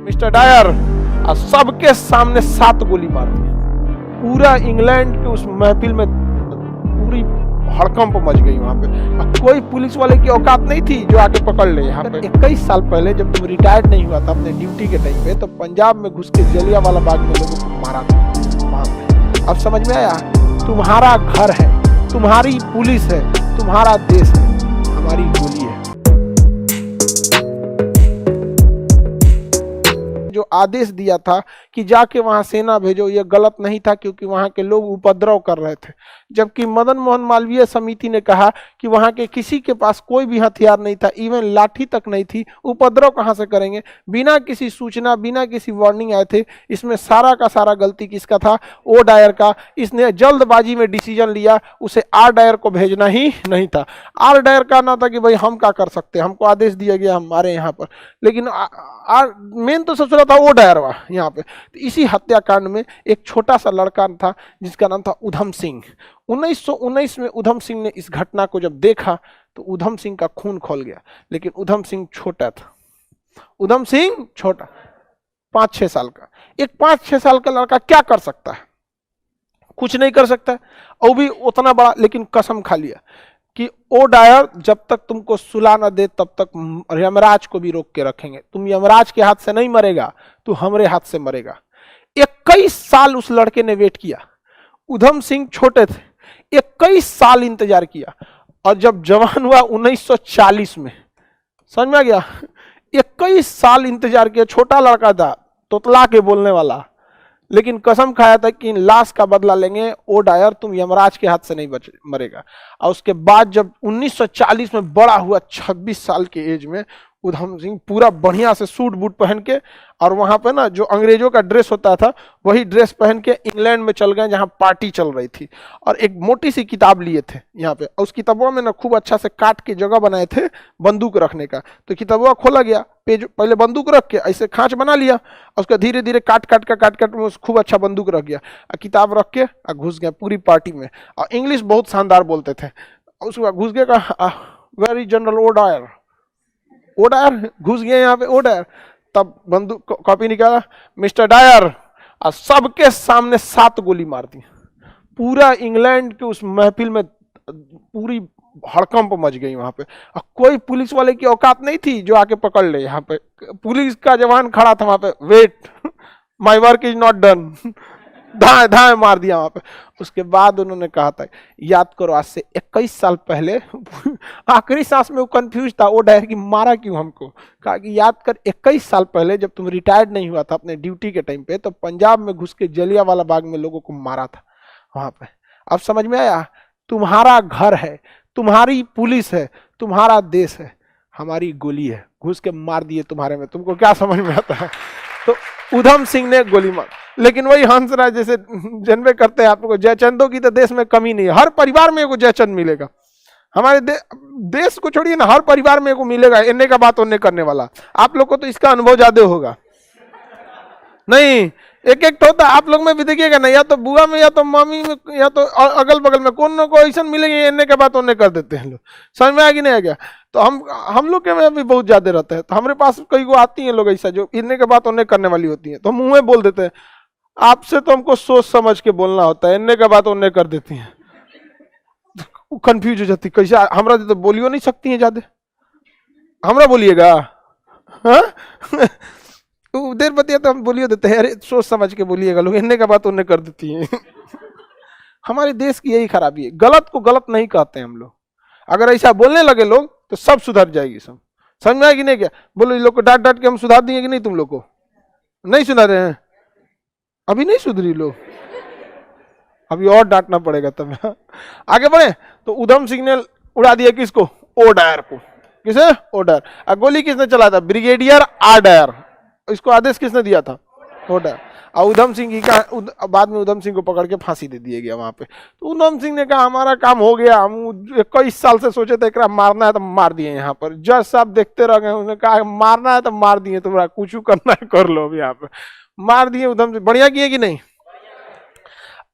Mister Dyer और सबके सामने 7 गोली मार दी। पूरा इंग्लैंड के उस महफिल में पूरी हड़कंप मच गई वहां पे। अब कोई पुलिस वाले की औकात नहीं थी जो आके पकड़ ले। यहाँ पे 21 साल पहले जब तुम रिटायर्ड नहीं हुआ था अपने ड्यूटी के टाइम पे, तो पंजाब में घुस के जलियांवाला बाग में लोगों को मारा था वहां पे। अब समझ में आया? तुम्हारा घर है, तुम्हारी पुलिस है, तुम्हारा देश है, हमारी गोली है। जो आदेश दिया था कि जाके वहां सेना भेजो, ये गलत नहीं था क्योंकि वहां के लोग उपद्रव कर रहे थे। जबकि मदन मोहन मालवीय समिति ने कहा कि वहां के किसी के पास कोई भी हथियार नहीं था, इवन लाठी तक नहीं थी, उपद्रव कहां से करेंगे? बिना किसी सूचना, बिना किसी वार्निंग आए थे। इसमें सारा का सारा गलती किसका था? ओ डायर का। इसने जल्दबाजी में डिसीजन लिया, उसे आर डायर को भेजना ही नहीं था। आर डायर का ना था कि भाई हम क्या कर सकते हैं, हमको आदेश दिया गया हमारे यहाँ पर, लेकिन मेन तो सबसे था वो डायरवा यहाँ पे। तो इसी हत्याकांड में एक छोटा सा लड़का था जिसका नाम था उधम सिंह। 1919 में उधम सिंह ने इस घटना को जब देखा तो उधम सिंह का खून खौल गया। लेकिन उधम सिंह छोटा था, उधम सिंह छोटा, 5-6 साल का। एक 5-6 साल का लड़का क्या कर सकता है? कुछ नहीं कर सकता, और भी उतना बड़ा। लेकिन कसम खा लिया कि ओ डायर जब तक तुमको सुला न दे तब तक यमराज को भी रोक के रखेंगे। तुम यमराज के हाथ से नहीं मरेगा, तू हमरे हाथ से मरेगा। 21 साल उस लड़के ने वेट किया। उधम सिंह छोटे थे, 21 साल इंतजार किया, और जब जवान हुआ 1940 में, समझ में आ गया? 21 साल इंतजार किया। छोटा लड़का था, तोतला के बोलने वाला, लेकिन कसम खाया था कि लाश का बदला लेंगे। ओ डायर तुम यमराज के हाथ से नहीं मरेगा। और उसके बाद जब 1940 में बड़ा हुआ, 26 साल के एज में, उधम सिंह पूरा बढ़िया से सूट बूट पहन के, और वहां पे ना जो अंग्रेजों का ड्रेस होता था वही ड्रेस पहन के इंग्लैंड में चल गए जहां पार्टी चल रही थी। और एक मोटी सी किताब लिए थे यहाँ पे, और उस किताबों में ना खूब अच्छा से काट के जगह बनाए थे बंदूक रखने का। तो किताबों खोला गया, पेज पहले बंदूक रख के ऐसे खांच बना लिया, और उसका धीरे धीरे काट काट में खूब अच्छा बंदूक रख गया, किताब रख के घुस गया पूरी पार्टी में। और इंग्लिश बहुत शानदार बोलते थे। उसके बाद घुस गया, कहा very general O Dyer, O Dyer घुस गए यहाँ पे, ओ डायर। तब बंदूक कॉपी निकाला, मिस्टर डायर, और सबके सामने 7 गोली मार दी। पूरा इंग्लैंड के उस महफिल में पूरी हड़कंप मच गई वहां पे। और कोई पुलिस वाले की औकात नहीं थी जो आके पकड़ ले। यहाँ पे पुलिस का जवान खड़ा था वहां पे, wait my work is not done, धाए धाए मार दिया वहां पे। उसके बाद उन्होंने कहा था, याद करो आज से 21 साल पहले, आखिरी सांस में वो कंफ्यूज था वो डायर की मारा क्यों हमको। कहा कि याद कर 21 साल पहले जब तुम रिटायर्ड नहीं हुआ था अपने ड्यूटी के टाइम पे, तो पंजाब में घुस के जलियांवाला बाग में लोगों को मारा था वहां पे। अब समझ में आया? तुम्हारा घर है, तुम्हारी पुलिस है, तुम्हारा देश है, हमारी गोली है, घुस के मार दिए तुम्हारे में। तुमको क्या समझ में आता है? तो उधम सिंह ने गोली मार। लेकिन वही हंसराज जैसे जनवे करते हैं आप लोग, जयचंदों की तो देश में कमी नहीं है। हर परिवार में एगो जयचंद मिलेगा। हमारे देश को छोड़िए ना, हर परिवार में एगो मिलेगा इन्ने का बात उन्ने करने वाला। आप लोग को तो इसका अनुभव ज्यादा होगा। नहीं, एक एक तो होता है आप लोग में भी देखिएगा ना, या तो बुआ में, या तो मम्मी में, या तो अगल बगल में कोई ना कोई ऐसा मिलेंगे, इन्ने के बात उन्ने कर देते हैं लोग। समझ में आ गया नहीं आ गया? तो हम लोग के में भी बहुत ज्यादा रहता है। तो हमारे पास कई को आती हैं लोग ऐसा जो इन्ने के बात उन्ने करने वाली होती है, तो हम मुंह में बोल देते हैं। आपसे तो हमको सोच समझ के बोलना होता है, इन्ने का बात उन्ने कर देती हैं, कंफ्यूज हो जाती। कैसे हमरा तो बोलियो नहीं सकती हैं ज्यादा, हमरा बोलिएगा हाँ देर बतिया तो हम बोलियो देते हैं, अरे सोच समझ के बोलिएगा, लोग इन्ने का बात उन्ने कर देती हैं। हमारे देश की यही खराबी है, गलत को गलत नहीं कहते हम लोग। अगर ऐसा बोलने लगे लोग तो सब सुधर जाएगी। सब समझ में आएगी नहीं क्या? बोलो इन लोग को डांट डांट के हम सुधार दिए कि नहीं? तुम लोग को नहीं सुधारे हैं, अभी नहीं सुधरी लोग, अभी और डांटना पड़ेगा तब। आगे बढ़े तो उधम सिंह ने उड़ा दिया किसको? ओ डायर को। किसे? O'Dwyer. गोली किसने चला था? Brigadier R Dyer. इसको आदेश किसने दिया था? O'Dwyer. और उधम सिंह की का बाद में उधम सिंह को पकड़ के फांसी दे दिया गया वहां पे। तो उधम सिंह ने कहा हमारा काम हो गया, हम 21 साल से सोचे थे एकरा मारना है तो मार दिए। यहाँ पर जज साहब देखते रह गए, उन्होंने कहा मारना है तो मार दिए, तुम्हारा कुछ करना है कर लो। अभी यहाँ पे मार दिए उधम सिंह। बढ़िया किए कि नहीं?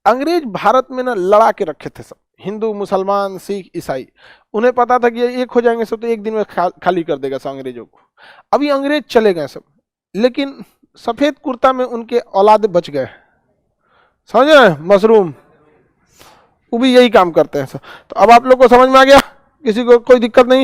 अंग्रेज भारत में ना लड़ा के रखे थे सब, हिंदू मुसलमान सिख ईसाई। उन्हें पता था कि एक हो जाएंगे सब तो एक दिन में खाली कर देगा सब अंग्रेजों को। अभी अंग्रेज चले गए सब, लेकिन सफेद कुर्ता में उनके औलाद बच गए, समझ रहे हैं, मशरूम, वो भी यही काम करते हैं। तो अब आप लोग को समझ में आ गया, किसी को कोई दिक्कत नहीं।